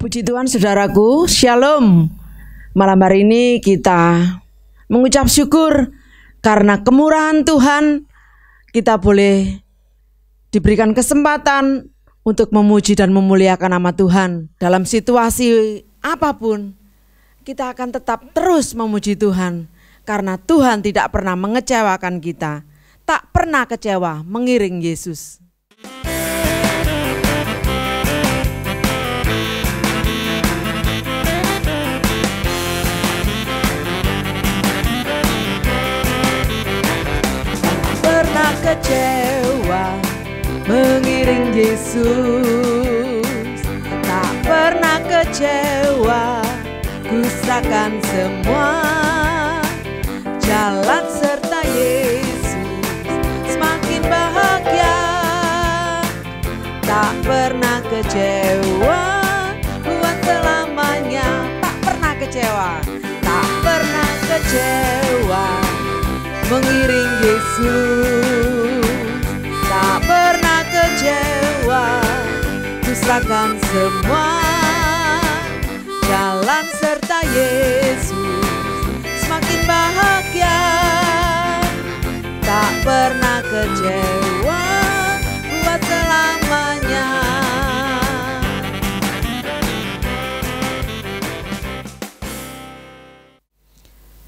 Puji Tuhan saudaraku, Shalom. Malam hari ini kita mengucap syukur karena kemurahan Tuhan kita boleh diberikan kesempatan untuk memuji dan memuliakan nama Tuhan. Dalam situasi apapun kita akan tetap terus memuji Tuhan karena Tuhan tidak pernah mengecewakan kita. Tak pernah kecewa mengiring Yesus. Kecewa mengiring Yesus, tak pernah kecewa, ku serahkan semua. Jalan serta Yesus semakin bahagia, tak pernah kecewa, buat selamanya. Tak pernah kecewa, tak pernah kecewa mengiring Yesus, tak pernah kecewa, ku serahkan semua. Jalan serta Yesus semakin bahagia, tak pernah kecewa, buat selamanya.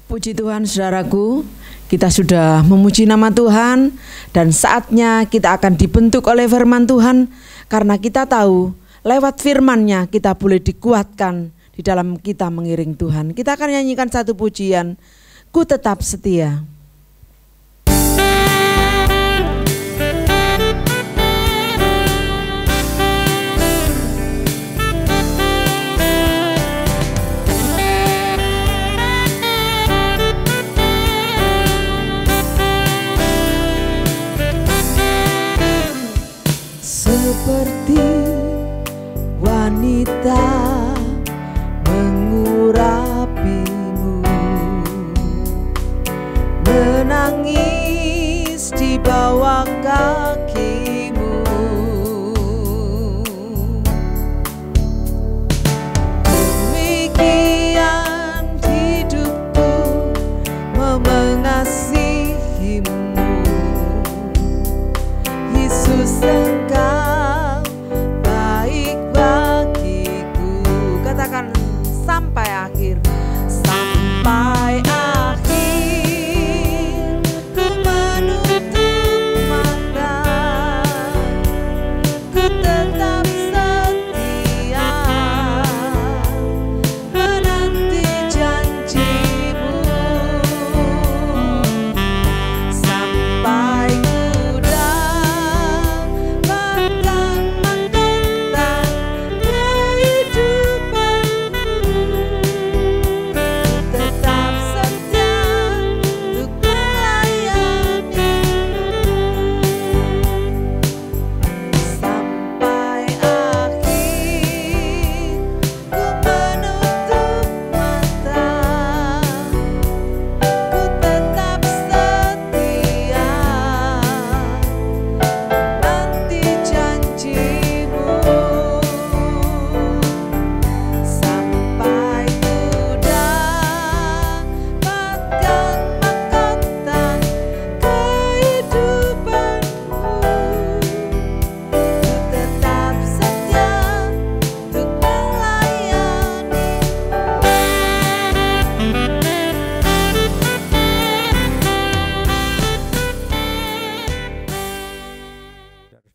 Puji Tuhan saudaraku, kita sudah memuji nama Tuhan dan saatnya kita akan dibentuk oleh firman Tuhan karena kita tahu lewat firman-Nya kita boleh dikuatkan di dalam kita mengiring Tuhan. Kita akan nyanyikan satu pujian, Ku Tetap Setia. Seperti wanita mengurapimu, menangis di bawah kakimu. Demikian hidupku mengasihimu, Yesus Engkau sampai akhir, sampai akhir ku menutup mata, ku tetap setia menanti janjimu, sampai ku dapatkan mahkota kehidupan.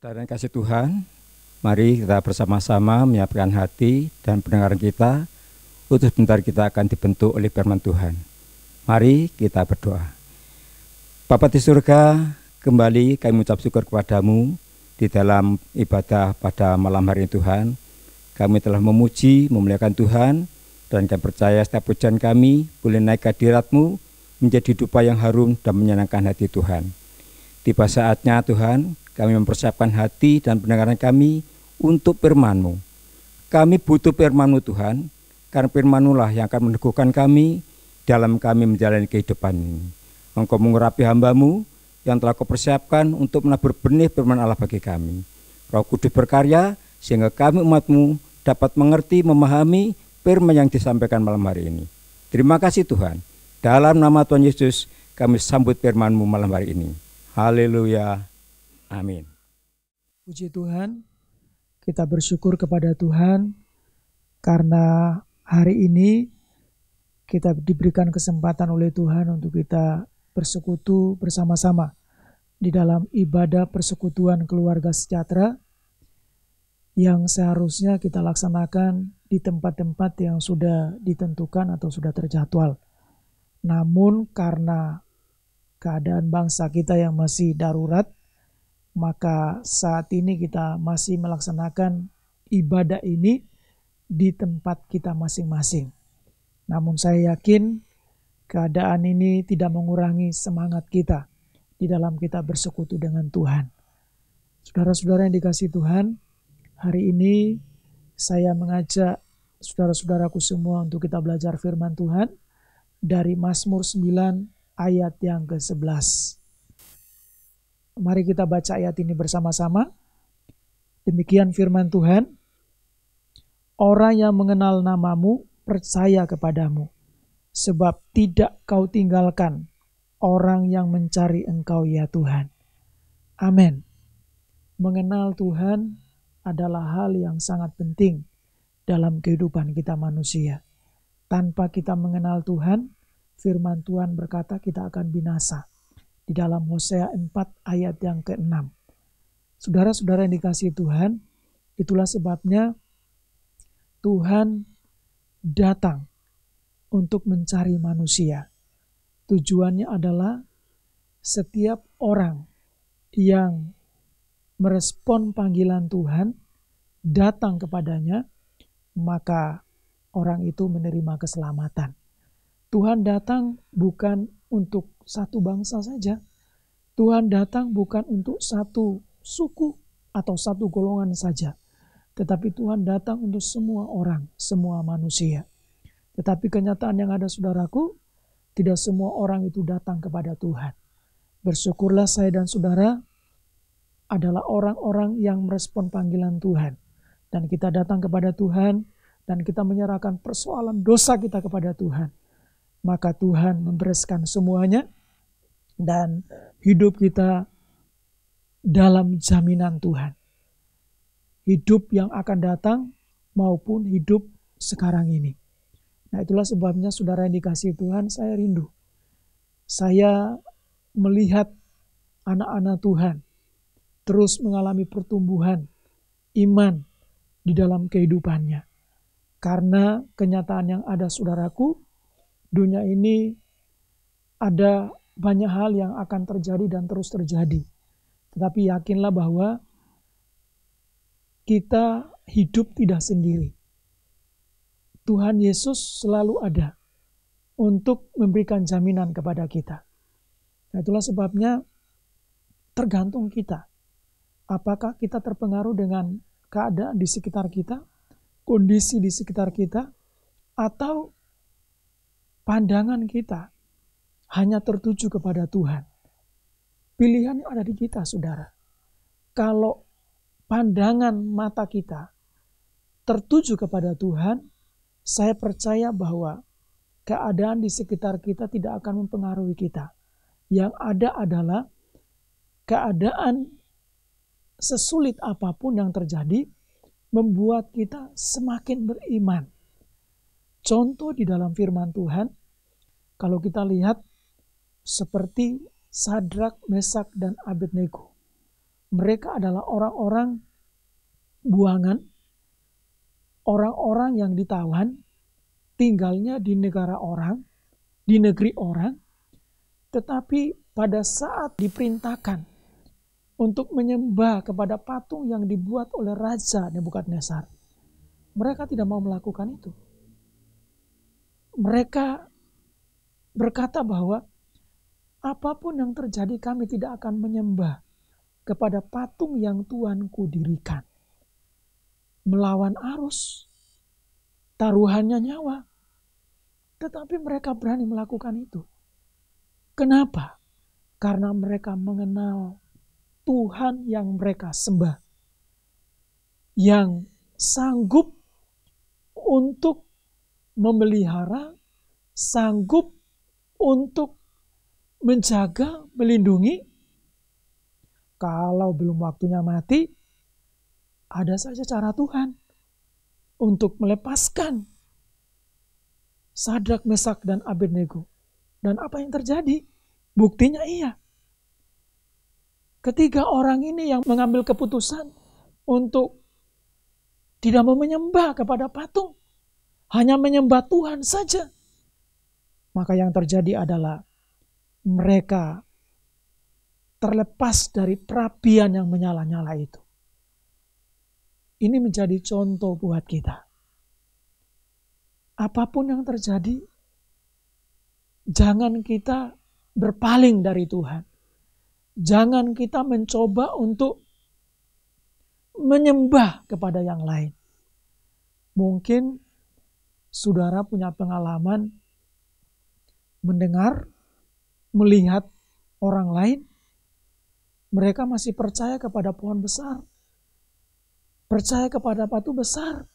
Dan kasih Tuhan, mari kita bersama-sama menyiapkan hati dan pendengaran kita untuk sebentar kita akan dibentuk oleh firman Tuhan. Mari kita berdoa. Bapa di surga, kembali kami mengucap syukur kepadamu di dalam ibadah pada malam hari ini Tuhan. Kami telah memuji, memuliakan Tuhan, dan kami percaya setiap pujian kami boleh naik ke hadirat-Mu menjadi dupa yang harum dan menyenangkan hati Tuhan. Tiba saatnya Tuhan, kami mempersiapkan hati dan pendengaran kami untuk firman-Mu. Kami butuh firman-Mu Tuhan, karena firman-Mu lah yang akan meneguhkan kami dalam kami menjalani kehidupan ini. Engkau mengurapi hamba-Mu yang telah Kau persiapkan untuk menabur benih firman Allah bagi kami. Roh Kudus berkarya sehingga kami umat-Mu dapat mengerti, memahami firman yang disampaikan malam hari ini. Terima kasih Tuhan. Dalam nama Tuhan Yesus kami sambut firman-Mu malam hari ini. Haleluya. Amin. Puji Tuhan, kita bersyukur kepada Tuhan karena hari ini kita diberikan kesempatan oleh Tuhan untuk kita bersekutu bersama-sama di dalam ibadah persekutuan keluarga sejahtera yang seharusnya kita laksanakan di tempat-tempat yang sudah ditentukan atau sudah terjadwal. Namun karena keadaan bangsa kita yang masih darurat, maka saat ini kita masih melaksanakan ibadah ini di tempat kita masing-masing. Namun saya yakin keadaan ini tidak mengurangi semangat kita di dalam kita bersekutu dengan Tuhan. Saudara-saudara yang dikasihi Tuhan, hari ini saya mengajak saudara-saudaraku semua untuk kita belajar firman Tuhan dari Mazmur 9 ayat yang ke-11. Mari kita baca ayat ini bersama-sama. Demikian firman Tuhan. Orang yang mengenal namamu percaya kepadamu, sebab tidak kau tinggalkan orang yang mencari engkau ya Tuhan. Amin. Mengenal Tuhan adalah hal yang sangat penting dalam kehidupan kita manusia. Tanpa kita mengenal Tuhan, firman Tuhan berkata kita akan binasa. Di dalam Hosea 4 ayat yang ke-6. Saudara-saudara yang dikasihi Tuhan, itulah sebabnya Tuhan datang untuk mencari manusia. Tujuannya adalah setiap orang yang merespon panggilan Tuhan, datang kepadanya, maka orang itu menerima keselamatan. Tuhan datang bukan untuk satu bangsa saja. Tuhan datang bukan untuk satu suku atau satu golongan saja. Tetapi Tuhan datang untuk semua orang, semua manusia. Tetapi kenyataan yang ada saudaraku, tidak semua orang itu datang kepada Tuhan. Bersyukurlah saya dan saudara adalah orang-orang yang merespon panggilan Tuhan. Dan kita datang kepada Tuhan dan kita menyerahkan persoalan dosa kita kepada Tuhan. Maka Tuhan membereskan semuanya dan hidup kita dalam jaminan Tuhan. Hidup yang akan datang maupun hidup sekarang ini. Nah, itulah sebabnya saudara yang dikasihi Tuhan, saya rindu. Saya melihat anak-anak Tuhan terus mengalami pertumbuhan iman di dalam kehidupannya. Karena kenyataan yang ada saudaraku, dunia ini ada banyak hal yang akan terjadi dan terus terjadi. Tetapi yakinlah bahwa kita hidup tidak sendiri. Tuhan Yesus selalu ada untuk memberikan jaminan kepada kita. Nah, itulah sebabnya tergantung kita. Apakah kita terpengaruh dengan keadaan di sekitar kita, kondisi di sekitar kita, atau pandangan kita hanya tertuju kepada Tuhan. Pilihan yang ada di kita, saudara. Kalau pandangan mata kita tertuju kepada Tuhan, saya percaya bahwa keadaan di sekitar kita tidak akan mempengaruhi kita. Yang ada adalah keadaan sesulit apapun yang terjadi membuat kita semakin beriman. Contoh di dalam firman Tuhan, kalau kita lihat seperti Sadrak, Mesak, dan Abednego. Mereka adalah orang-orang buangan, orang-orang yang ditawan, tinggalnya di negara orang, di negeri orang, tetapi pada saat diperintahkan untuk menyembah kepada patung yang dibuat oleh Raja Nebukadnezar, mereka tidak mau melakukan itu. Mereka berkata bahwa apapun yang terjadi kami tidak akan menyembah kepada patung yang Tuanku dirikan. Melawan arus, taruhannya nyawa. Tetapi mereka berani melakukan itu. Kenapa? Karena mereka mengenal Tuhan yang mereka sembah. Yang sanggup untuk memelihara, sanggup untuk menjaga, melindungi. Kalau belum waktunya mati, ada saja cara Tuhan untuk melepaskan Sadrak, Mesak, dan Abednego. Dan apa yang terjadi? Buktinya iya. Ketiga orang ini yang mengambil keputusan untuk tidak mau menyembah kepada patung, hanya menyembah Tuhan saja. Maka yang terjadi adalah mereka terlepas dari perapian yang menyala-nyala itu. Ini menjadi contoh buat kita. Apapun yang terjadi, jangan kita berpaling dari Tuhan. Jangan kita mencoba untuk menyembah kepada yang lain. Mungkin saudara punya pengalaman mendengar, melihat orang lain, mereka masih percaya kepada pohon besar, percaya kepada batu besar.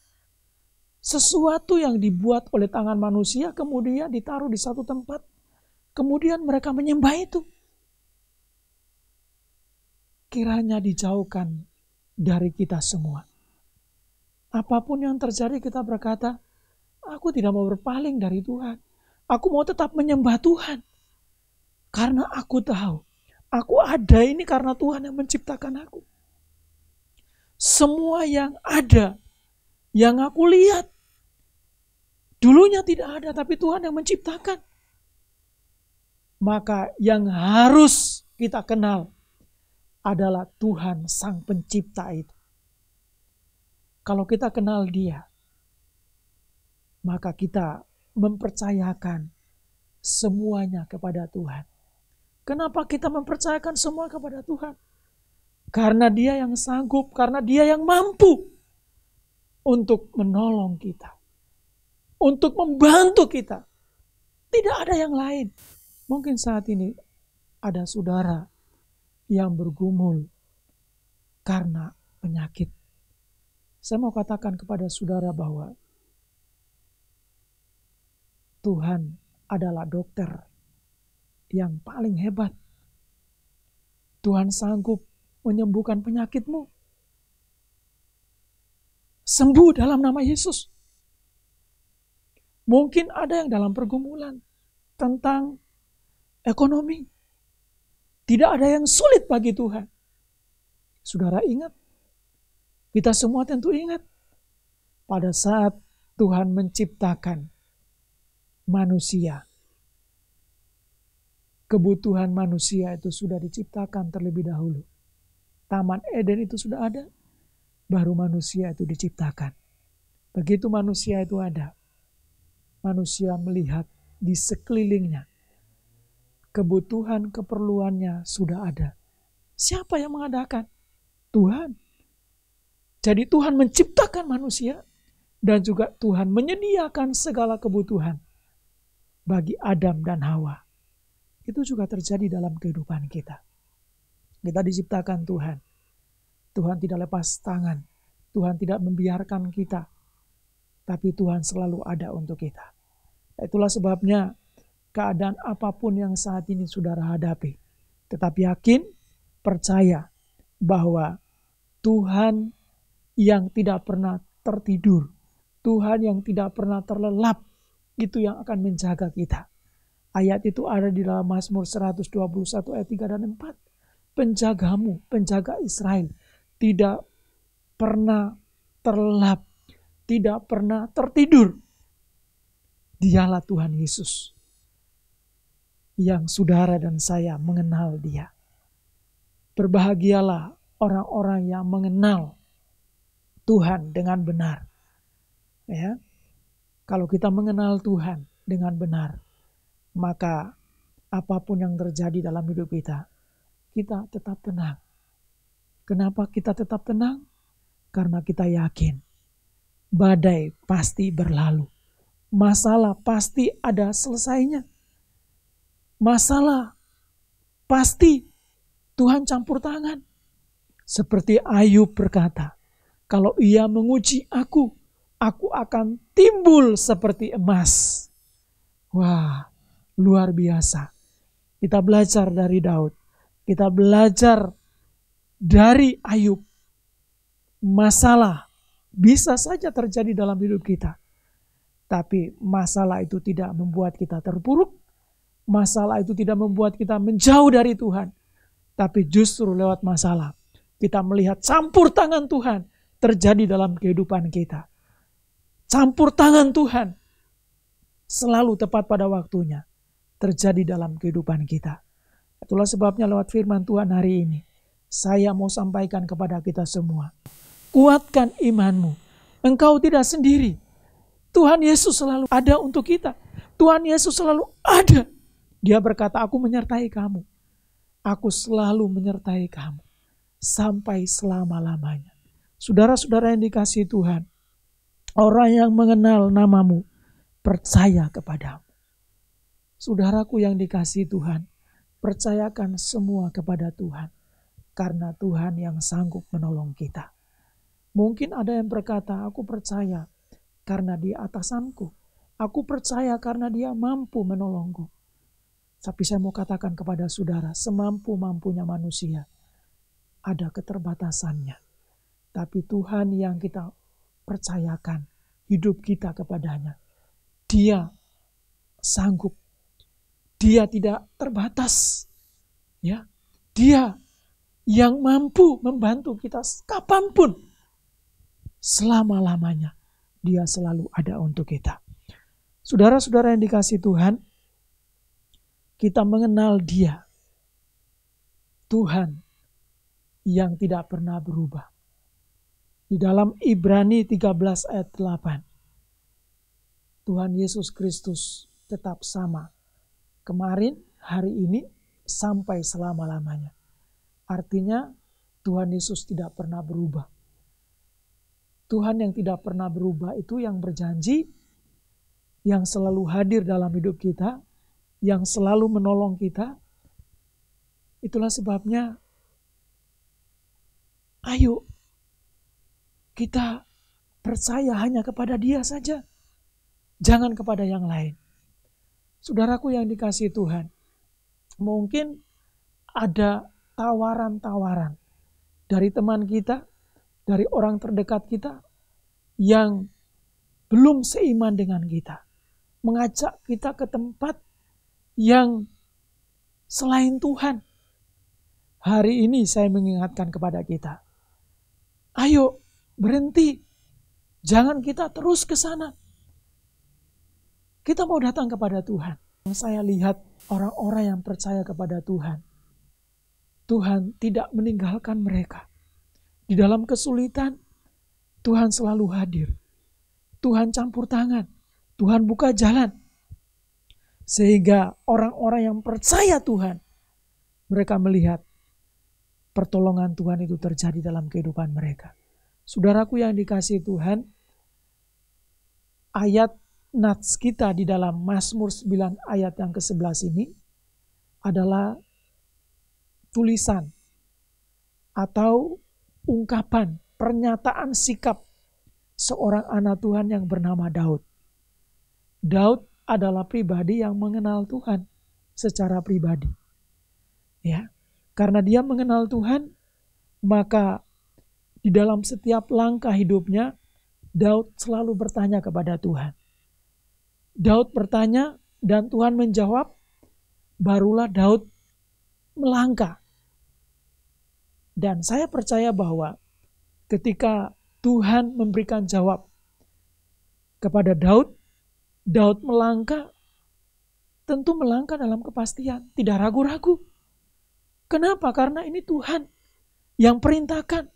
Sesuatu yang dibuat oleh tangan manusia kemudian ditaruh di satu tempat, kemudian mereka menyembah itu. Kiranya dijauhkan dari kita semua. Apapun yang terjadi kita berkata, aku tidak mau berpaling dari Tuhan. Aku mau tetap menyembah Tuhan. Karena aku tahu, aku ada ini karena Tuhan yang menciptakan aku. Semua yang ada, yang aku lihat, dulunya tidak ada, tapi Tuhan yang menciptakan. Maka yang harus kita kenal adalah Tuhan Sang Pencipta itu. Kalau kita kenal Dia, maka kita mempercayakan semuanya kepada Tuhan. Kenapa kita mempercayakan semua kepada Tuhan? Karena Dia yang sanggup, karena Dia yang mampu untuk menolong kita, untuk membantu kita. Tidak ada yang lain. Mungkin saat ini ada saudara yang bergumul karena penyakit. Saya mau katakan kepada saudara bahwa Tuhan adalah dokter yang paling hebat. Tuhan sanggup menyembuhkan penyakitmu. Sembuh dalam nama Yesus. Mungkin ada yang dalam pergumulan tentang ekonomi. Tidak ada yang sulit bagi Tuhan. Saudara ingat, kita semua tentu ingat, pada saat Tuhan menciptakan manusia, kebutuhan manusia itu sudah diciptakan terlebih dahulu. Taman Eden itu sudah ada, baru manusia itu diciptakan. Begitu manusia itu ada, manusia melihat di sekelilingnya, kebutuhan keperluannya sudah ada. Siapa yang mengadakan? Tuhan. Jadi Tuhan menciptakan manusia dan juga Tuhan menyediakan segala kebutuhan bagi Adam dan Hawa. Itu juga terjadi dalam kehidupan kita. Kita diciptakan Tuhan. Tuhan tidak lepas tangan. Tuhan tidak membiarkan kita. Tapi Tuhan selalu ada untuk kita. Itulah sebabnya keadaan apapun yang saat ini saudara hadapi, tetap yakin, percaya bahwa Tuhan yang tidak pernah tertidur, Tuhan yang tidak pernah terlelap, itu yang akan menjaga kita. Ayat itu ada di dalam Mazmur 121 ayat 3 dan 4. Penjagamu, penjaga Israel, tidak pernah terlelap, tidak pernah tertidur. Dialah Tuhan Yesus yang saudara dan saya mengenal Dia. Berbahagialah orang-orang yang mengenal Tuhan dengan benar. Ya, kalau kita mengenal Tuhan dengan benar, maka apapun yang terjadi dalam hidup kita, kita tetap tenang. Kenapa kita tetap tenang? Karena kita yakin badai pasti berlalu. Masalah pasti ada selesainya. Masalah pasti Tuhan campur tangan. Seperti Ayub berkata, kalau Ia menguji aku akan timbul seperti emas. Wah, luar biasa. Kita belajar dari Daud. Kita belajar dari Ayub. Masalah bisa saja terjadi dalam hidup kita. Tapi masalah itu tidak membuat kita terpuruk. Masalah itu tidak membuat kita menjauh dari Tuhan. Tapi justru lewat masalah, kita melihat campur tangan Tuhan terjadi dalam kehidupan kita. Campur tangan Tuhan selalu tepat pada waktunya terjadi dalam kehidupan kita. Itulah sebabnya lewat firman Tuhan hari ini, saya mau sampaikan kepada kita semua. Kuatkan imanmu. Engkau tidak sendiri. Tuhan Yesus selalu ada untuk kita. Tuhan Yesus selalu ada. Dia berkata, aku menyertai kamu. Aku selalu menyertai kamu. Sampai selama-lamanya. Saudara-saudara yang dikasihi Tuhan. Orang yang mengenal namamu. Percaya kepadamu. Saudaraku yang dikasihi Tuhan. Percayakan semua kepada Tuhan. Karena Tuhan yang sanggup menolong kita. Mungkin ada yang berkata, aku percaya karena dia atasanku. Aku percaya karena dia mampu menolongku. Tapi saya mau katakan kepada saudara, semampu-mampunya manusia, ada keterbatasannya. Tapi Tuhan yang kita percayakan hidup kita kepadanya, Dia sanggup. Dia tidak terbatas. Ya, Dia yang mampu membantu kita kapanpun. Selama-lamanya Dia selalu ada untuk kita. Saudara-saudara yang dikasihi Tuhan, kita mengenal Dia, Tuhan yang tidak pernah berubah. Di dalam Ibrani 13 ayat 8, Tuhan Yesus Kristus tetap sama. Kemarin, hari ini, sampai selama-lamanya. Artinya, Tuhan Yesus tidak pernah berubah. Tuhan yang tidak pernah berubah itu yang berjanji, yang selalu hadir dalam hidup kita, yang selalu menolong kita. Itulah sebabnya, ayo kita percaya hanya kepada Dia saja. Jangan kepada yang lain. Saudaraku yang dikasihi Tuhan, mungkin ada tawaran-tawaran dari teman kita, dari orang terdekat kita yang belum seiman dengan kita. Mengajak kita ke tempat yang selain Tuhan. Hari ini saya mengingatkan kepada kita. Ayo berhenti. Jangan kita terus ke sana. Kita mau datang kepada Tuhan. Saya lihat orang-orang yang percaya kepada Tuhan. Tuhan tidak meninggalkan mereka. Di dalam kesulitan, Tuhan selalu hadir. Tuhan campur tangan. Tuhan buka jalan. Sehingga orang-orang yang percaya Tuhan, mereka melihat pertolongan Tuhan itu terjadi dalam kehidupan mereka. Saudaraku yang dikasihi Tuhan, ayat nats kita di dalam Mazmur 9 ayat yang ke-11 ini adalah tulisan atau ungkapan, pernyataan sikap seorang anak Tuhan yang bernama Daud. Daud adalah pribadi yang mengenal Tuhan secara pribadi. Ya, karena dia mengenal Tuhan, maka di dalam setiap langkah hidupnya, Daud selalu bertanya kepada Tuhan. Daud bertanya dan Tuhan menjawab, barulah Daud melangkah. Dan saya percaya bahwa ketika Tuhan memberikan jawab kepada Daud, Daud melangkah, tentu melangkah dalam kepastian, tidak ragu-ragu. Kenapa? Karena ini Tuhan yang perintahkan.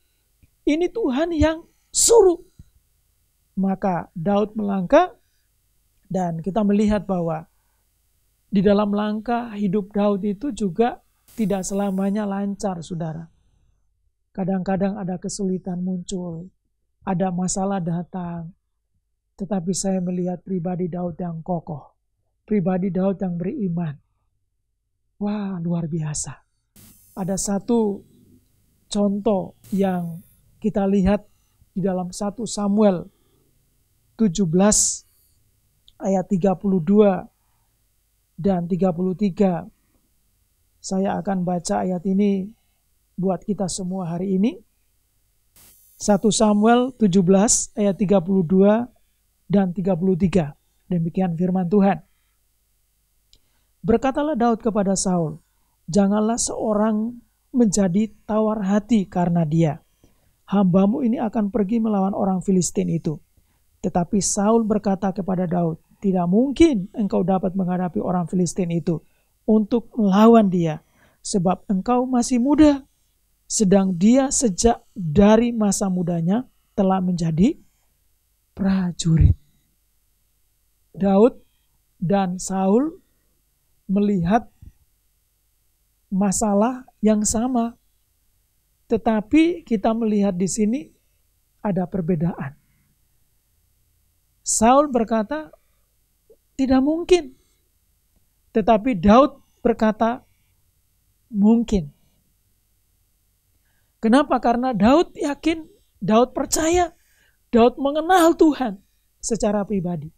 Ini Tuhan yang suruh. Maka Daud melangkah dan kita melihat bahwa di dalam langkah hidup Daud itu juga tidak selamanya lancar, saudara. Kadang-kadang ada kesulitan muncul, ada masalah datang. Tetapi saya melihat pribadi Daud yang kokoh. Pribadi Daud yang beriman. Wah, luar biasa. Ada satu contoh yang kita lihat di dalam 1 Samuel 17 ayat 32 dan 33. Saya akan baca ayat ini buat kita semua hari ini. 1 Samuel 17 ayat 32 dan 33. Demikian firman Tuhan. Berkatalah Daud kepada Saul, janganlah seorang menjadi tawar hati karena dia. Hambamu ini akan pergi melawan orang Filistin itu. Tetapi Saul berkata kepada Daud, tidak mungkin engkau dapat menghadapi orang Filistin itu untuk melawan dia, sebab engkau masih muda, sedang dia sejak dari masa mudanya telah menjadi prajurit. Daud dan Saul melihat masalah yang sama, tetapi kita melihat di sini ada perbedaan. Saul berkata, tidak mungkin. Tetapi Daud berkata, mungkin. Kenapa? Karena Daud yakin, Daud percaya, Daud mengenal Tuhan secara pribadi.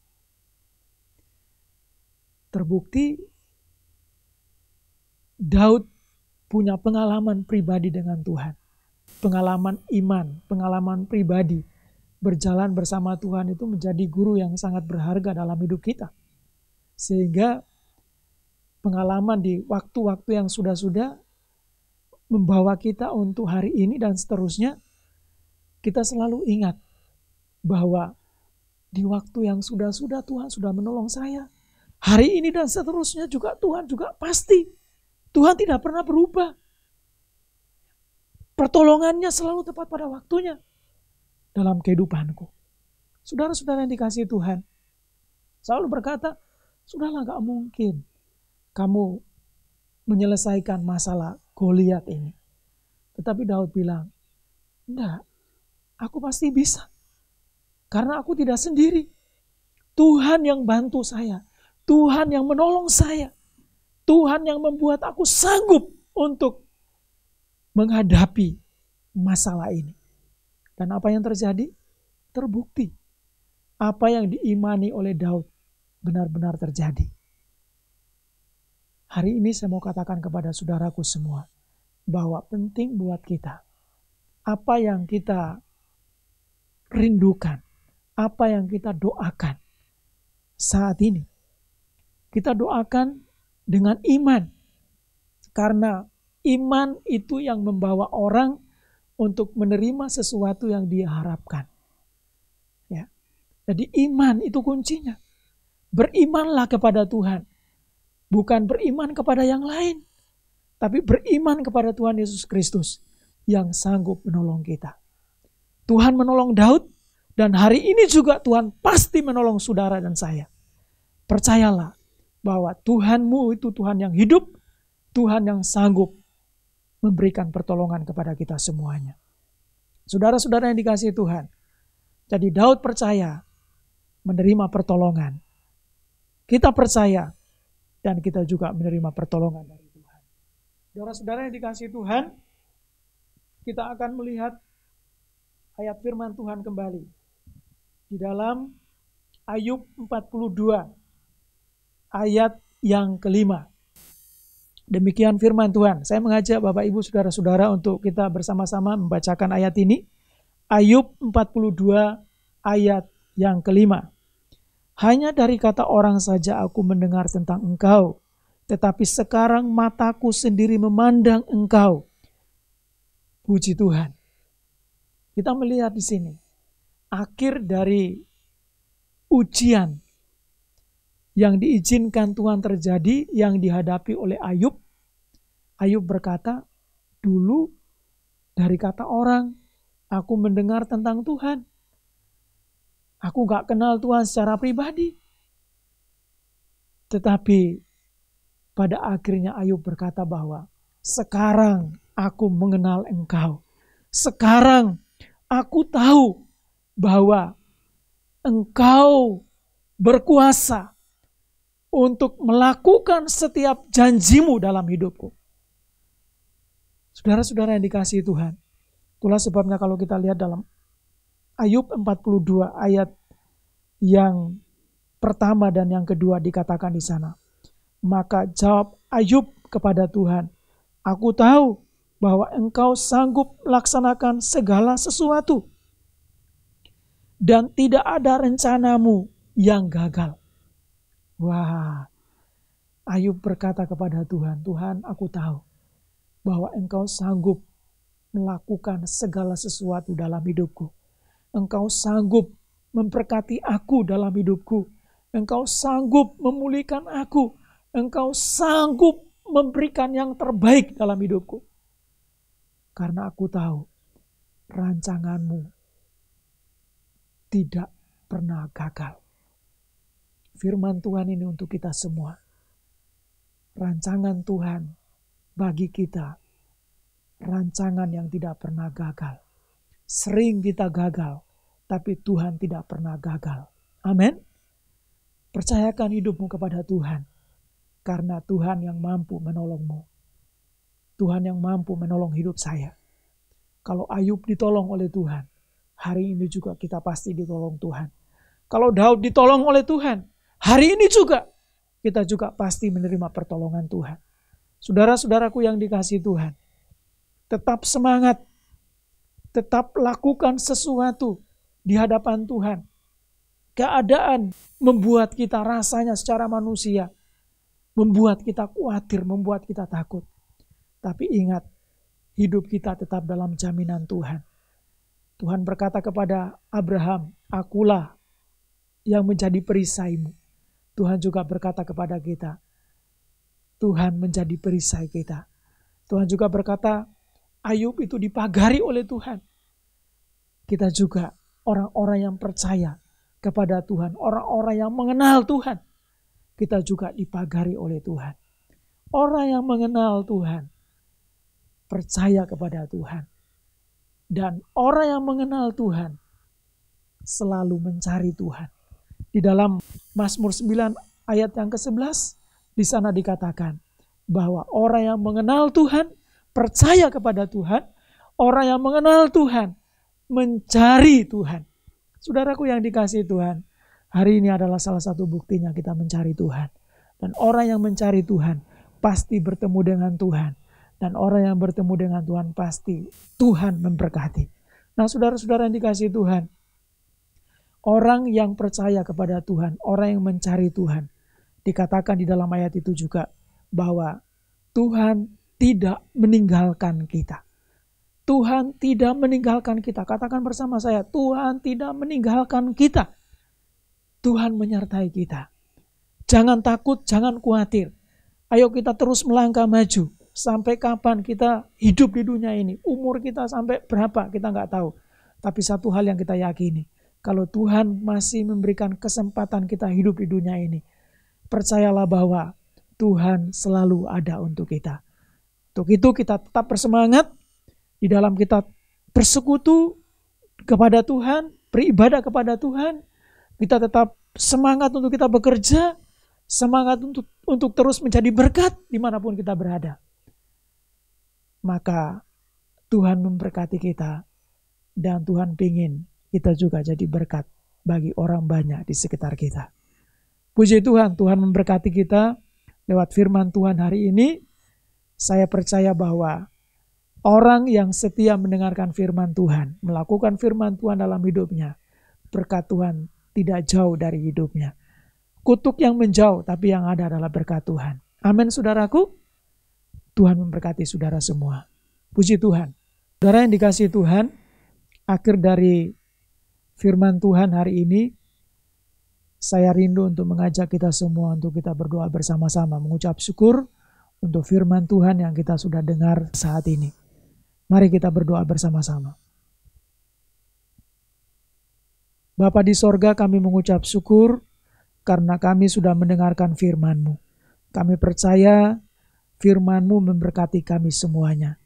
Terbukti Daud punya pengalaman pribadi dengan Tuhan. Pengalaman iman, pengalaman pribadi. Berjalan bersama Tuhan itu menjadi guru yang sangat berharga dalam hidup kita. Sehingga pengalaman di waktu-waktu yang sudah-sudah membawa kita untuk hari ini dan seterusnya, kita selalu ingat bahwa di waktu yang sudah-sudah Tuhan sudah menolong saya. Hari ini dan seterusnya juga Tuhan juga pasti. Tuhan tidak pernah berubah. Pertolongannya selalu tepat pada waktunya dalam kehidupanku. Saudara-saudara yang dikasihi Tuhan, Saul berkata, sudahlah, gak mungkin kamu menyelesaikan masalah Goliat ini. Tetapi Daud bilang, enggak, aku pasti bisa. Karena aku tidak sendiri. Tuhan yang bantu saya. Tuhan yang menolong saya. Tuhan yang membuat aku sanggup untuk menghadapi masalah ini. Dan apa yang terjadi? Terbukti. Apa yang diimani oleh Daud benar-benar terjadi. Hari ini saya mau katakan kepada saudaraku semua, bahwa penting buat kita, apa yang kita rindukan, apa yang kita doakan saat ini, kita doakan dengan iman. Karena iman itu yang membawa orang untuk menerima sesuatu yang dia harapkan. Ya. Jadi iman itu kuncinya. Berimanlah kepada Tuhan. Bukan beriman kepada yang lain, tapi beriman kepada Tuhan Yesus Kristus yang sanggup menolong kita. Tuhan menolong Daud, dan hari ini juga Tuhan pasti menolong saudara dan saya. Percayalah bahwa Tuhanmu itu Tuhan yang hidup, Tuhan yang sanggup memberikan pertolongan kepada kita semuanya. Saudara-saudara yang dikasihi Tuhan, jadi Daud percaya menerima pertolongan. Kita percaya dan kita juga menerima pertolongan dari Tuhan. Saudara-saudara yang dikasihi Tuhan, kita akan melihat ayat firman Tuhan kembali di dalam Ayub 42 ayat yang kelima. Demikian firman Tuhan. Saya mengajak Bapak Ibu Saudara-saudara untuk kita bersama-sama membacakan ayat ini. Ayub 42 ayat yang kelima. Hanya dari kata orang saja aku mendengar tentang engkau, tetapi sekarang mataku sendiri memandang engkau. Puji Tuhan. Kita melihat di sini akhir dari ujian yang diizinkan Tuhan terjadi, yang dihadapi oleh Ayub. Ayub berkata, dulu dari kata orang, aku mendengar tentang Tuhan. Aku gak kenal Tuhan secara pribadi. Tetapi pada akhirnya Ayub berkata bahwa sekarang aku mengenal engkau. Sekarang aku tahu bahwa engkau berkuasa untuk melakukan setiap janjimu dalam hidupku. Saudara-saudara yang dikasihi Tuhan, itulah sebabnya kalau kita lihat dalam Ayub 42 ayat yang pertama dan yang kedua dikatakan di sana. Maka jawab Ayub kepada Tuhan, "Aku tahu bahwa Engkau sanggup melaksanakan segala sesuatu, dan tidak ada rencanamu yang gagal." Wah, Ayub berkata kepada Tuhan, "Tuhan, aku tahu bahwa Engkau sanggup melakukan segala sesuatu dalam hidupku. Engkau sanggup memberkati aku dalam hidupku. Engkau sanggup memulihkan aku. Engkau sanggup memberikan yang terbaik dalam hidupku. Karena aku tahu rancanganmu tidak pernah gagal." Firman Tuhan ini untuk kita semua. Rancangan Tuhan bagi kita, rancangan yang tidak pernah gagal. Sering kita gagal, tapi Tuhan tidak pernah gagal. Amin. Percayakan hidupmu kepada Tuhan, karena Tuhan yang mampu menolongmu. Tuhan yang mampu menolong hidup saya. Kalau Ayub ditolong oleh Tuhan, hari ini juga kita pasti ditolong Tuhan. Kalau Daud ditolong oleh Tuhan, hari ini juga kita juga pasti menerima pertolongan Tuhan. Saudara-saudaraku yang dikasihi Tuhan, tetap semangat, tetap lakukan sesuatu di hadapan Tuhan. Keadaan membuat kita rasanya secara manusia, membuat kita khawatir, membuat kita takut. Tapi ingat, hidup kita tetap dalam jaminan Tuhan. Tuhan berkata kepada Abraham, "Akulah yang menjadi perisaimu." Tuhan juga berkata kepada kita, Tuhan menjadi perisai kita. Tuhan juga berkata, Ayub itu dipagari oleh Tuhan. Kita juga orang-orang yang percaya kepada Tuhan, orang-orang yang mengenal Tuhan, kita juga dipagari oleh Tuhan. Orang yang mengenal Tuhan, percaya kepada Tuhan. Dan orang yang mengenal Tuhan, selalu mencari Tuhan. Di dalam Mazmur 9 ayat yang ke-11, di sana dikatakan bahwa orang yang mengenal Tuhan, percaya kepada Tuhan, orang yang mengenal Tuhan, mencari Tuhan. Saudaraku yang dikasihi Tuhan, hari ini adalah salah satu buktinya kita mencari Tuhan. Dan orang yang mencari Tuhan, pasti bertemu dengan Tuhan. Dan orang yang bertemu dengan Tuhan, pasti Tuhan memberkati. Nah, saudara-saudara yang dikasihi Tuhan, orang yang percaya kepada Tuhan, orang yang mencari Tuhan, dikatakan di dalam ayat itu juga bahwa Tuhan tidak meninggalkan kita. Tuhan tidak meninggalkan kita. Katakan bersama saya, Tuhan tidak meninggalkan kita. Tuhan menyertai kita. Jangan takut, jangan khawatir. Ayo kita terus melangkah maju. Sampai kapan kita hidup di dunia ini? Umur kita sampai berapa? Kita nggak tahu. Tapi satu hal yang kita yakini, kalau Tuhan masih memberikan kesempatan kita hidup di dunia ini, percayalah bahwa Tuhan selalu ada untuk kita. Untuk itu kita tetap bersemangat di dalam kita bersekutu kepada Tuhan, beribadah kepada Tuhan. Kita tetap semangat untuk kita bekerja, semangat untuk terus menjadi berkat dimanapun kita berada. Maka Tuhan memberkati kita, dan Tuhan ingin kita juga jadi berkat bagi orang banyak di sekitar kita. Puji Tuhan, Tuhan memberkati kita lewat firman Tuhan hari ini. Saya percaya bahwa orang yang setia mendengarkan firman Tuhan, melakukan firman Tuhan dalam hidupnya, berkat Tuhan tidak jauh dari hidupnya. Kutuk yang menjauh, tapi yang ada adalah berkat Tuhan. Amin, saudaraku. Tuhan memberkati saudara semua. Puji Tuhan. Saudara yang dikasihi Tuhan, akhir dari firman Tuhan hari ini, saya rindu untuk mengajak kita semua untuk kita berdoa bersama-sama, mengucap syukur untuk firman Tuhan yang kita sudah dengar saat ini. Mari kita berdoa bersama-sama. Bapa di sorga, kami mengucap syukur karena kami sudah mendengarkan firman-Mu. Kami percaya firman-Mu memberkati kami semuanya.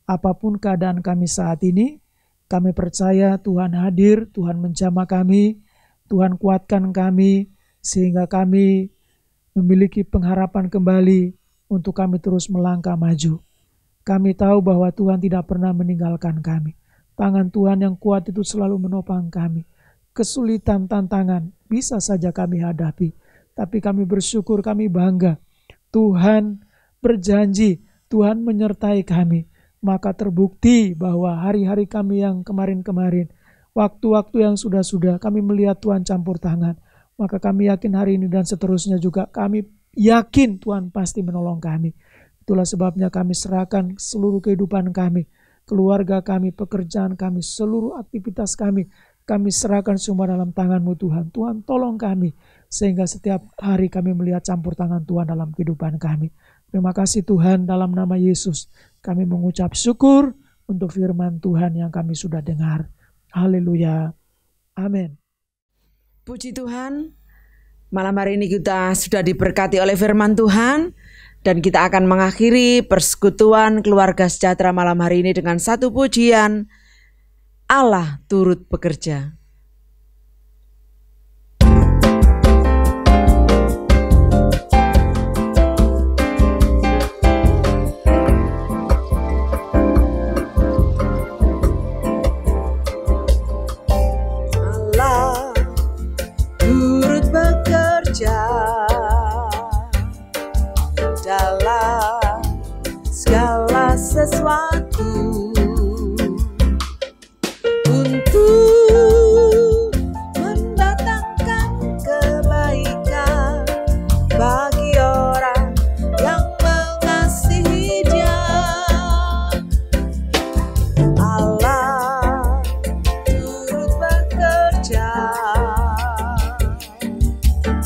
Apapun keadaan kami saat ini, kami percaya Tuhan hadir, Tuhan menjamah kami, Tuhan kuatkan kami, sehingga kami memiliki pengharapan kembali untuk kami terus melangkah maju. Kami tahu bahwa Tuhan tidak pernah meninggalkan kami. Tangan Tuhan yang kuat itu selalu menopang kami. Kesulitan, tantangan bisa saja kami hadapi. Tapi kami bersyukur, kami bangga. Tuhan berjanji, Tuhan menyertai kami. Maka terbukti bahwa hari-hari kami yang kemarin-kemarin, waktu-waktu yang sudah-sudah, kami melihat Tuhan campur tangan. Maka kami yakin hari ini dan seterusnya juga kami yakin Tuhan pasti menolong kami. Itulah sebabnya kami serahkan seluruh kehidupan kami, keluarga kami, pekerjaan kami, seluruh aktivitas kami. Kami serahkan semua dalam tangan-Mu Tuhan. Tuhan tolong kami, sehingga setiap hari kami melihat campur tangan Tuhan dalam kehidupan kami. Terima kasih Tuhan, dalam nama Yesus kami mengucap syukur untuk firman Tuhan yang kami sudah dengar. Haleluya. Amin. Puji Tuhan, malam hari ini kita sudah diberkati oleh firman Tuhan. Dan kita akan mengakhiri persekutuan keluarga sejahtera malam hari ini dengan satu pujian, Allah turut bekerja. Allah turut bekerja dalam segala sesuatu untuk mendatangkan kebaikan bagi orang yang mengasihi Dia. Allah turut bekerja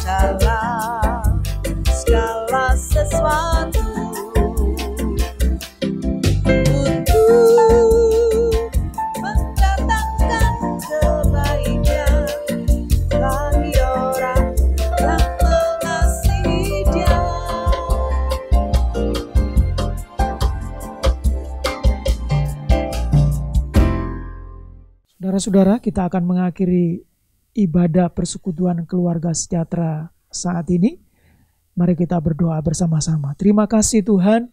dalam segala sesuatu Saudara-saudara, kita akan mengakhiri ibadah persekutuan keluarga sejahtera saat ini. Mari kita berdoa bersama-sama. Terima kasih Tuhan,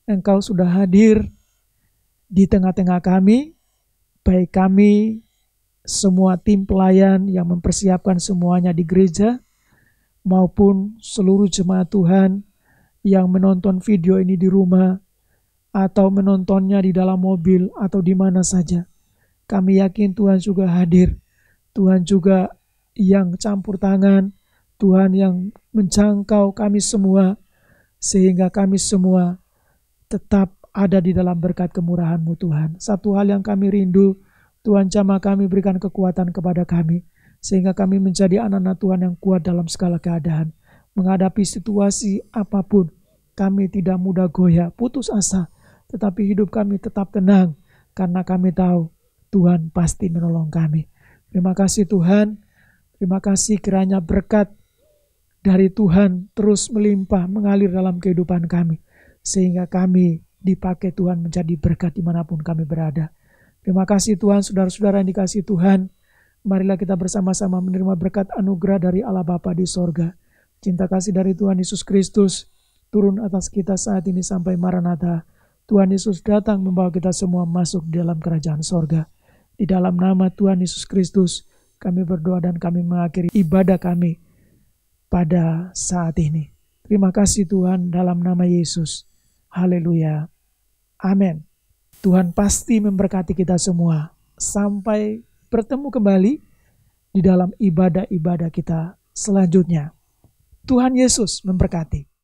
Engkau sudah hadir di tengah-tengah kami, baik kami, semua tim pelayan yang mempersiapkan semuanya di gereja, maupun seluruh jemaat Tuhan yang menonton video ini di rumah, atau menontonnya di dalam mobil, atau di mana saja. Kami yakin Tuhan juga hadir. Tuhan juga yang campur tangan. Tuhan yang menjangkau kami semua. Sehingga kami semua tetap ada di dalam berkat kemurahan-Mu Tuhan. Satu hal yang kami rindu, Tuhan jamah kami berikan kekuatan kepada kami. Sehingga kami menjadi anak-anak Tuhan yang kuat dalam segala keadaan. Menghadapi situasi apapun, kami tidak mudah goyah, putus asa. Tetapi hidup kami tetap tenang. Karena kami tahu Tuhan pasti menolong kami. Terima kasih Tuhan. Terima kasih kiranya berkat dari Tuhan terus melimpah mengalir dalam kehidupan kami. Sehingga kami dipakai Tuhan menjadi berkat dimanapun kami berada. Terima kasih Tuhan, saudara-saudara yang dikasihi Tuhan. Marilah kita bersama-sama menerima berkat anugerah dari Allah Bapa di sorga. Cinta kasih dari Tuhan Yesus Kristus turun atas kita saat ini sampai Maranatha. Tuhan Yesus datang membawa kita semua masuk di dalam kerajaan sorga. Di dalam nama Tuhan Yesus Kristus, kami berdoa dan kami mengakhiri ibadah kami pada saat ini. Terima kasih Tuhan dalam nama Yesus. Haleluya. Amin. Tuhan pasti memberkati kita semua. Sampai bertemu kembali di dalam ibadah-ibadah kita selanjutnya. Tuhan Yesus memberkati.